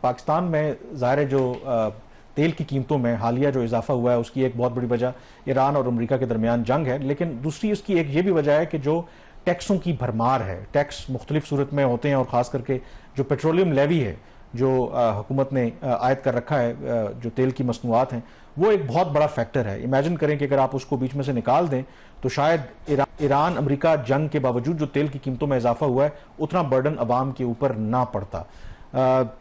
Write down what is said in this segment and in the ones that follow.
पाकिस्तान में ज़ाहिर है जो तेल की कीमतों में हालिया जो इजाफा हुआ है उसकी एक बहुत बड़ी वजह ईरान और अमेरिका के दरमियान जंग है, लेकिन दूसरी उसकी एक ये भी वजह है कि जो टैक्सों की भरमार है, टैक्स मुख्तलिफ सूरत में होते हैं और ख़ास करके जो पेट्रोलियम लेवी है जो हुकूमत ने आयद कर रखा है, जो तेल की मसनूआत हैं, वो एक बहुत बड़ा फैक्टर है। इमेजिन करें कि अगर आप उसको बीच में से निकाल दें तो शायद ईरान अमेरिका जंग के बावजूद जो तेल की कीमतों में इजाफा हुआ है उतना बर्डन अवाम के ऊपर ना पड़ता।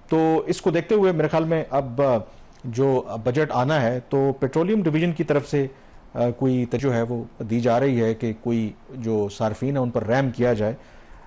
तो इसको देखते हुए मेरे ख्याल में अब जो बजट आना है तो पेट्रोलियम डिवीजन की तरफ से कोई जो है वो दी जा रही है कि कोई जो सार्फिन है उन पर रैम किया जाए।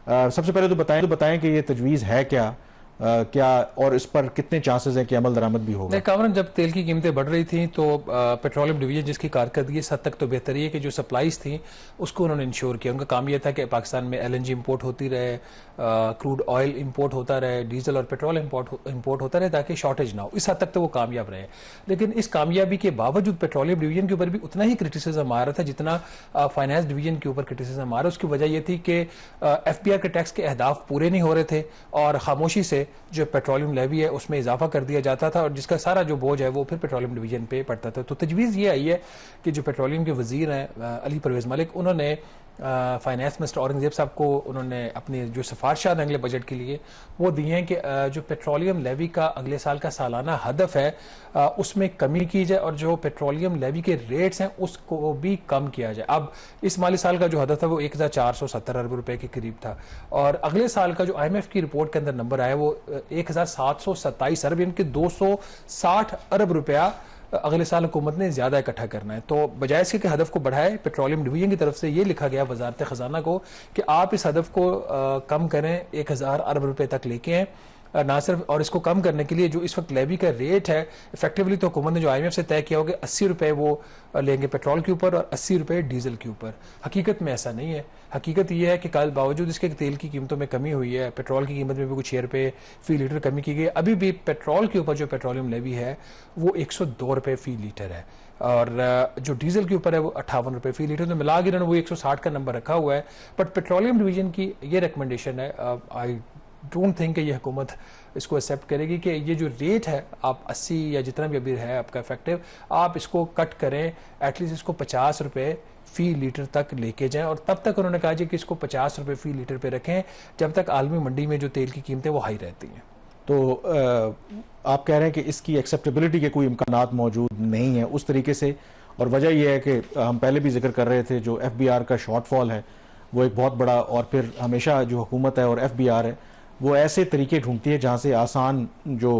सबसे पहले तो बताएं कि ये तजवीज़ है क्या, क्या और इस पर कितने चांसेस हैं कि अमल दरामद भी होगा? कामरान, जब तेल की कीमतें बढ़ रही थी तो पेट्रोलियम डिवीजन जिसकी कारकर्दगी इस हद तक तो बेहतर है कि जो सप्लाईज थी उसको उन्होंने इंश्योर किया। उनका काम यह था कि पाकिस्तान में LNG इंपोर्ट होती रहे, क्रूड ऑयल इंपोर्ट होता रहे, डीजल और पेट्रोल इंपोर्ट होता रहे ताकि शॉर्टेज ना हो। इस हद तक तो वो कामयाब रहे, लेकिन इस कामयाबी के बावजूद पेट्रोलियम डिवीजन के ऊपर भी उतना ही क्रिटिसिज्म आ रहा था जितना फाइनेंस डिवीजन के ऊपर क्रिटिसिज्म आ रहा है। उसकी वजह यह थी कि FBR के टैक्स के अहदाफ पूरे नहीं हो रहे थे और खामोशी से जो पेट्रोलियम लेवी है उसमें इजाफा कर दिया जाता था और जिसका सारा जो बोझ है वो फिर पेट्रोलियम डिवीजन पे पड़ता था। तो तजवीज़ ये आई है कि जो पेट्रोलियम के वजीर हैं अली परवेज़ मलिक, उन्होंने फाइनेंस मिनिस्टर औरंगजेब साहब को उन्होंने अपनी जो सिफारिशात अगले बजट के लिए वो दी हैं कि जो पेट्रोलियम लेवी का अगले साल का सालाना हदफ है उसमें कमी की जाए और जो पेट्रोलियम लेवी के रेट्स हैं उसको भी कम किया जाए। अब इस माली साल का जो हदफ था वो 1470 अरब रुपए के करीब था और अगले साल का जो IMF की रिपोर्ट के अंदर नंबर आया वो 1727 अरब, यानी कि 260 अरब रुपया अगले साल हुकूमत ने ज्यादा इकट्ठा करना है। तो बजाय इसके कि हदफ को बढ़ाए, पेट्रोलियम डिवीजन की तरफ से ये लिखा गया वजारत खजाना को कि आप इस हदफ को कम करें, 1000 अरब रुपए तक लेके आए। ना सिर्फ, और इसको कम करने के लिए जो इस वक्त लेवी का रेट है इफेक्टिवली तो हुकूमत ने जो IMF से तय किया होगा 80 रुपए वो लेंगे पेट्रोल के ऊपर और 80 रुपए डीजल के ऊपर। हकीकत में ऐसा नहीं है। हकीकत यह है कि कल बावजूद इसके तेल की कीमतों में कमी हुई है, पेट्रोल की कीमत में भी कुछ 6 रुपए फी लीटर कमी की गई, अभी भी पेट्रोल के ऊपर जो पेट्रोलियम लेवी है वो 102 रुपए फी लीटर है और जो डीजल के ऊपर है वो 58 रुपए फी लीटर। तो मिला के वो 160 का नंबर रखा हुआ है। बट पेट्रोलियम डिवीजन की ये रिकमेंडेशन है, आई डोंट थिंक कि ये हुकूमत इसको एक्सेप्ट करेगी कि ये जो रेट है आप 80 या जितना भी अभी है आपका इफेक्टिव, आप इसको कट करें, एटलीस्ट इसको 50 रुपए फी लीटर तक लेके जाएं। और तब तक उन्होंने कहा कि इसको 50 रुपए फी लीटर पे रखें जब तक आलमी मंडी में जो तेल की कीमतें वो हाई रहती हैं। तो आप कह रहे हैं कि इसकी एक्सेप्टेबिलिटी के कोई इम्कानात मौजूद नहीं है उस तरीके से, और वजह यह है कि हम पहले भी जिक्र कर रहे थे जो FBR का शॉर्टफॉल है वो एक बहुत बड़ा, और फिर हमेशा जो हुकूमत है और FBR है वो ऐसे तरीके ढूंढती है जहां से आसान जो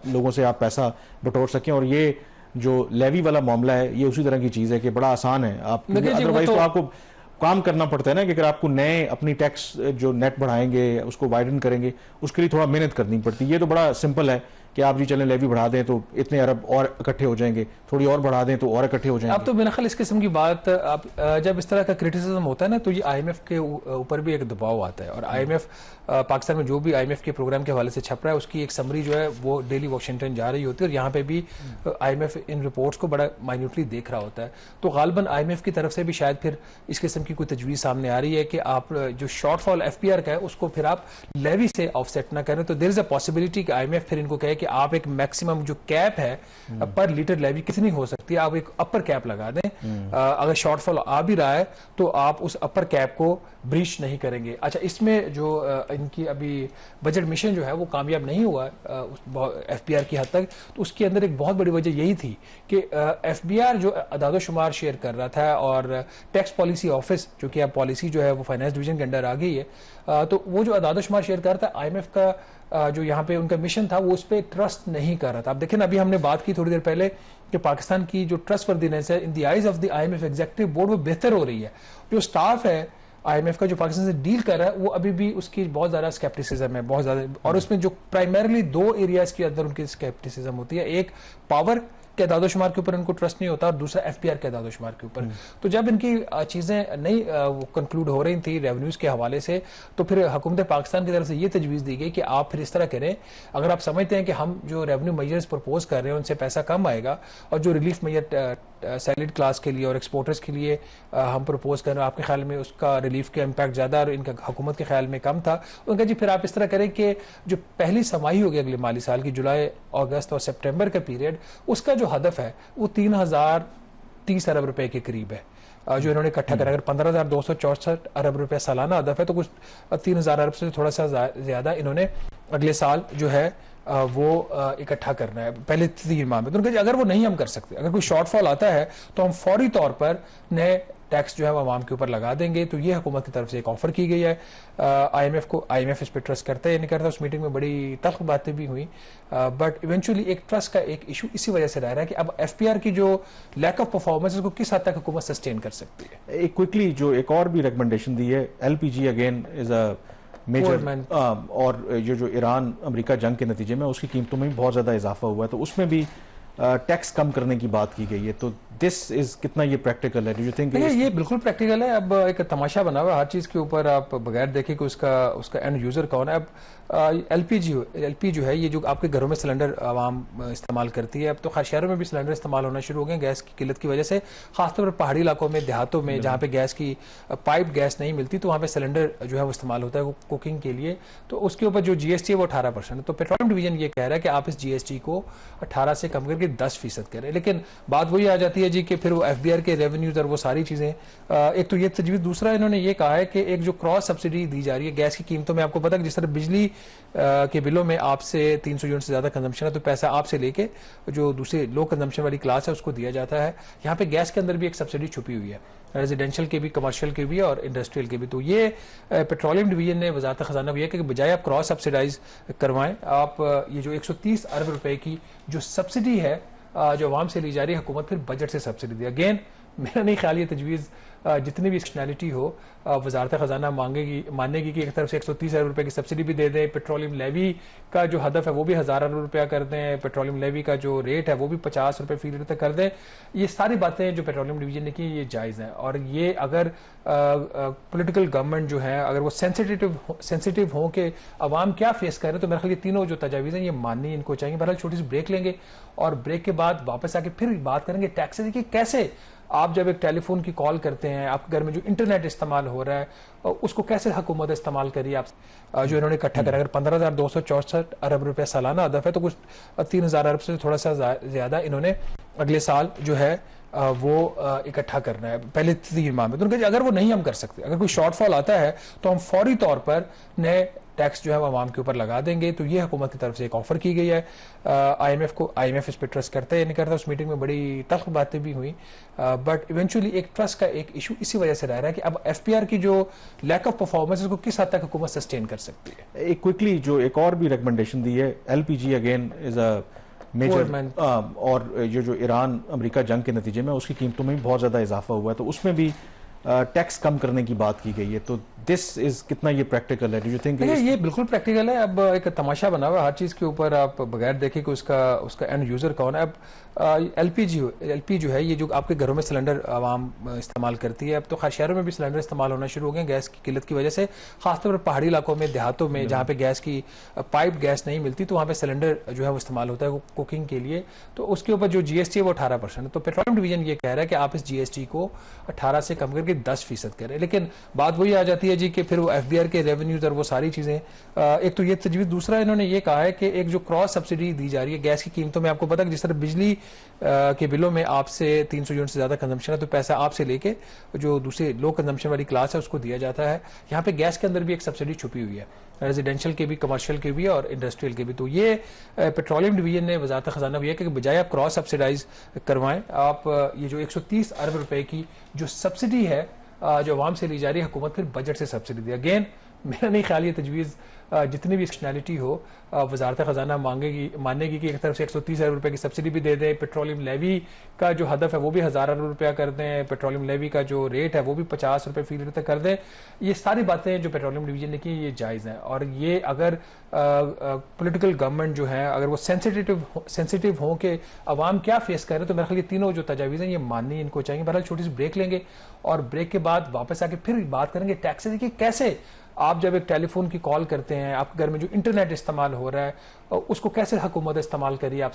लोगों से आप पैसा बटोर सकें, और ये जो लेवी वाला मामला है ये उसी तरह की चीज़ है कि बड़ा आसान है। आप अदरवाइज तो आपको काम करना पड़ता है ना कि अगर आपको नए अपनी टैक्स जो नेट बढ़ाएंगे उसको वाइडन करेंगे उसके लिए थोड़ा मेहनत करनी पड़ती है। ये तो बड़ा सिंपल है कि आप जी चलें लेवी बढ़ा दें तो इतने अरब और इकट्ठे हो जाएंगे, थोड़ी और बढ़ा दें तो और इकट्ठे हो जाएंगे। अब तो मेरा ख्याल इस किस्म की बात आप जब इस तरह का क्रिटिसिज्म होता है ना तो ये IMF के ऊपर भी एक दबाव आता है और IMF पाकिस्तान में जो भी IMF के प्रोग्राम के हवाले से छप रहा है उसकी एक समरी जो है वो डेली वाशिंगटन जा रही होती है और यहाँ पे भी IMF इन रिपोर्ट्स को बड़ा माइन्यूटली देख रहा होता है। तो गालबन IMF की तरफ से भी शायद फिर इस किस्म की कोई तजवीज़ सामने आ रही है कि आप जो शॉर्टफॉल FBR का है उसको फिर आप लेवी से ऑफसेट ना करें। तो देयर इज अ पॉसिबिलिटी कि IMF फिर इनको कहे कि आप एक मैक्सिमम जो कैप है पर लीटर लेवी कितनी हो सकती है, आप एक अपर कैप लगा दें। अगर शॉर्टफॉल आ भी रहा है तो आप उस अपर कैप को ब्रीच नहीं करेंगे। अच्छा, इसमें जो इनकी अभी बजट मिशन जो है वो कामयाब नहीं हुआ FBR की हद तक, तो उसके अंदर एक बहुत बड़ी वजह यही थी कि FBR जो अदाद-ओ-शुमार शेयर कर रहा था और टैक्स पॉलिसी ऑफिस जो कि अब पॉलिसी जो है वो फाइनेंस डिवीजन के अंडर आ गई है, तो वो जो अदाद-ओ-शुमार शेयर कर रहा था IMF का जो यहाँ पे उनका मिशन था वो उस पर ट्रस्ट नहीं कर रहा था। आप देखें ना, अभी हमने बात की थोड़ी देर पहले कि पाकिस्तान की जो ट्रस्ट वर्दीनेस है in the eyes of the IMF executive board वो बेहतर हो रही है। जो स्टाफ है IMF का जो पाकिस्तान से डील कर रहा है वो अभी भी उसकी बहुत ज्यादा स्केप्टिसिज्म है, बहुत ज्यादा, और उसमें जो प्राइमरली 2 एरियाज के अंदर उनकी स्केप्टिसिज्म होती है, एक पावर के अदाद-ओ-शुमार के ऊपर इनको ट्रस्ट नहीं होता और दूसरा FBR के अदाद-ओ-शुमार के ऊपर। तो जब इनकी चीजें नहीं कंक्लूड हो रही थी रेवेन्यूज के हवाले से, तो फिर हुकूमत पाकिस्तान की तरफ से ये तजवीज़ दी गई कि आप फिर इस तरह करें, अगर आप समझते हैं कि हम जो रेवेन्यू मेजर्स प्रपोज कर रहे हैं उनसे पैसा कम आएगा और जो रिलीफ मेजर सैलरीड क्लास के लिए और एक्सपोर्टर्स के लिए हम प्रपोज कर रहे हैं, आपके ख्याल में उसका रिलीफ का इम्पैक्ट ज़्यादा और इनका हुकूमत के ख्याल में कम था? उनका जी फिर आप इस तरह करें कि जो पहली समाही होगी अगले माली साल की जुलाई, अगस्त और सितंबर का पीरियड, उसका जो हदफ है वो 3030 अरब रुपए के करीब है जो इन्होंने इकट्ठा करा। अगर 15,264 अरब रुपए सालाना हदफ है तो कुछ 3,000 अरब से थोड़ा सा ज्यादा इन्होंने अगले साल जो है वो इकट्ठा करना है पहले 3 माह में। तो उनका अगर वो नहीं हम कर सकते, अगर कोई शॉर्टफॉल आता है तो हम फौरी तौर पर नए टैक्स जो है वो आवाम के ऊपर लगा देंगे। तो ये हुकूमत की तरफ से एक ऑफर की गई है IMF इस पर ट्रस्ट करता है या नहीं करता। उस मीटिंग में बड़ी तल्ख बातें भी हुई, बट इवेंचुअली एक ट्रस्ट का एक इशू इसी वजह से रह रहा है कि अब FPR की जो लैक ऑफ परफॉर्मेंस उसको किस हद तक हुकूमत सस्टेन कर सकती है। एक क्विकली जो एक और भी रिकमेंडेशन दी है, LPG again is a major, और ये जो ईरान अमेरिका जंग के नतीजे में उसकी कीमतों में भी बहुत ज्यादा इजाफा हुआ है, तो उसमें भी टैक्स कम करने की बात की गई है। तो दिस इज कितना ये प्रैक्टिकल है? डू यू थिंक ये बिल्कुल प्रैक्टिकल है। अब एक तमाशा बना हुआ हर चीज के ऊपर, आप बगैर देखे कि उसका एंड यूजर कौन है। अब LP जो है ये जो आपके घरों में सिलेंडर आवाम इस्तेमाल करती है, अब तो शहरों में भी सिलेंडर इस्तेमाल होना शुरू हो गए गैस की किल्लत की वजह से, खासतौर पर पहाड़ी इलाकों में, देहातों में जहाँ पे गैस की पाइप गैस नहीं मिलती तो वहाँ पे सिलेंडर जो है वो इस्तेमाल होता है कुकिंग के लिए। तो उसके ऊपर जो GST है वो 18% है। तो पेट्रोलियम डिवीजन ये कह रहा है कि आप इस GST को 18 से कम करके 10% करें। लेकिन बात वही आ जाती है जी कि फिर वो FBR के रेवेन्यूज और वो सारी चीजें, एक तो ये तजवीज़, दूसरा इन्होंने ये कहा है कि एक जो क्रॉस सब्सिडी दी जा रही है गैस की कीमतों में, आपको पता है जिस तरह बिजली के बिलों में आपसे 300 यूनिट से ज्यादा कंजम्पशन है तो पैसा आपसे लेके जो दूसरे लो कंजम्पशन वाली क्लास है उसको दिया जाता है। यहाँ पे गैस के अंदर भी एक सब्सिडी छुपी हुई है, रेजिडेंशियल के भी, कमर्शियल के भी और इंडस्ट्रियल के भी। तो ये पेट्रोलियम डिवीजन ने वजारत खजाना भी है कि बजाय आप क्रॉस सब्सिडाइज करवाएं, आप ये जो 130 अरब रुपए की जो सब्सिडी है जो अवाम से ली जा रही है, हुकूमत फिर बजट से सब्सिडी दी। अगेन मेरा नहीं ख्याल ये तजवीज़ जितनी भी एक्शनैलिटी हो वजारत खजाना मानेगी कि एक तरफ से 130 अरब रुपए की सब्सिडी भी दे दें, पेट्रोलियम लेवी का जो हदफ है वो भी 1000 अरब रुपया कर दें, पेट्रोलियम लेवी का जो रेट है वो भी 50 रुपए फी लीटर तक कर दें। ये सारी बातें जो पेट्रोलियम डिवीजन ने की ये जायज़ हैं, और ये अगर पॉलिटिकल गवर्नमेंट जो है अगर वो सेंसिटिव हो कि अवाम क्या फेस कर रहे हैं, तो मेरे ख्याल ये तीनों जो तजावीज़ हैं ये माननी इनको चाहिए। बहरहाल छोटी सी ब्रेक लेंगे और ब्रेक के बाद वापस आके फिर बात करेंगे टैक्सेस की, कैसे आप जब एक टेलीफोन की कॉल करते हैं, आपके घर में जो इंटरनेट इस्तेमाल हो रहा है उसको कैसे हुकूमत इस्तेमाल करिए आप जो इन्होंने इकट्ठा करा। अगर 15,264 अरब रुपए सालाना हदफ है तो कुछ 3,000 अरब से थोड़ा सा ज्यादा इन्होंने अगले साल जो है वो इकट्ठा करना है पहले 3 माह में। तो उनका अगर वो नहीं हम कर सकते, अगर कोई शॉर्टफॉल आता है तो हम फौरी तौर पर नए टैक्स जो है वो आवाम के ऊपर लगा देंगे। तो ये हुकूमत की तरफ से एक ऑफर की गई है IMF इस पर ट्रस्ट करता है या नहीं करता। उस मीटिंग में बड़ी तल्ख बातें भी हुई, बट इवेंचुअली एक ट्रस्ट का एक इशू इसी वजह से रह रहा है कि अब FPR की जो लैक ऑफ परफॉर्मेंस उसको किस हद तक हुकूमत सस्टेन कर सकती है। एक क्विकली जो एक और भी रिकमेंडेशन दी है, LPG again is a major, और ये जो ईरान अमेरिका जंग के नतीजे में उसकी कीमतों में भी बहुत ज्यादा इजाफा हुआ है, तो उसमें भी टैक्स कम करने की बात की गई है। तो दिस इज कितना ये प्रैक्टिकल है? डू यू थिंक ये बिल्कुल प्रैक्टिकल है। अब एक तमाशा बना हुआ हर चीज के ऊपर, आप बगैर देखे कि उसका एंड यूजर कौन है। अब LP जो है ये जो आपके घरों में सिलेंडर आवाम इस्तेमाल करती है, अब तो शहरों में भी सिलेंडर इस्तेमाल होना शुरू हो गए गैस की किल्लत की वजह से, खासतौर पर पहाड़ी इलाकों में, देहातों में जहाँ पे गैस की पाइप गैस नहीं मिलती तो वहाँ पे सिलेंडर जो है वो इस्तेमाल होता है कुकिंग के लिए। तो उसके ऊपर जो GST है वो 18% है। तो पेट्रोलियम डिवीजन ये कह रहा है कि आप इस GST को 18 से कम करके 10% करें। लेकिन बात वही आ जाती है जी कि फिर वो FBR के रेवेन्यूज और वो सारी चीजें, एक तो ये तजवीज़, दूसरा इन्होंने ये कहा है कि एक जो क्रॉस सब्सिडी दी जा रही है गैस की कीमतों में, आपको पता है जिस तरह बिजली के बिलों में आपसे 300 यूनिट से ज्यादा कंजम्पशन है तो पैसा आपसे लेके जो दूसरे लो कंजम्पशन वाली क्लास है उसको दिया जाता है। यहाँ पे गैस के अंदर भी एक सब्सिडी छुपी हुई है, रेजिडेंशियल के भी, कमर्शियल के भी और इंडस्ट्रियल के भी। तो ये पेट्रोलियम डिवीजन ने वजारत खजाना भी है कि बजाय आप क्रॉस सब्सिडाइज करवाएं, आप ये जो 130 अरब रुपए की जो सब्सिडी है जो अवाम से ली जा रही है, हुकूमत फिर बजट से सब्सिडी दी। अगेन मेरा नहीं ख्याल ये तजवीज़ जितनी भी एक्शनैलिटी हो वजारत खजाना मानेगी कि एक तरफ से 130 अरब रुपए की सब्सिडी भी दे दें, पेट्रोलियम लेवी का जो हदफ है वो भी 1000 अरब रुपया कर दें, पेट्रोलियम लेवी का जो रेट है वो भी 50 रुपए फी लीटर तक कर दें। ये सारी बातें जो पेट्रोलियम डिवीजन ने की ये जायज़ हैं, और ये अगर पॉलिटिकल गवर्नमेंट जो है अगर वो सेंसिटिव हो कि अवाम क्या फेस कर रहे हैं, तो मेरे ख्याल ये तीनों जो तजावीज़ हैं ये माननी इनको चाहिए। बहरहाल छोटी सी ब्रेक लेंगे और ब्रेक के बाद वापस आके फिर बात करेंगे टैक्सेस की, कैसे आप जब एक टेलीफोन की कॉल करते हैं, आपके घर में जो इंटरनेट इस्तेमाल हो रहा है उसको कैसे हुकूमत इस्तेमाल करिए आप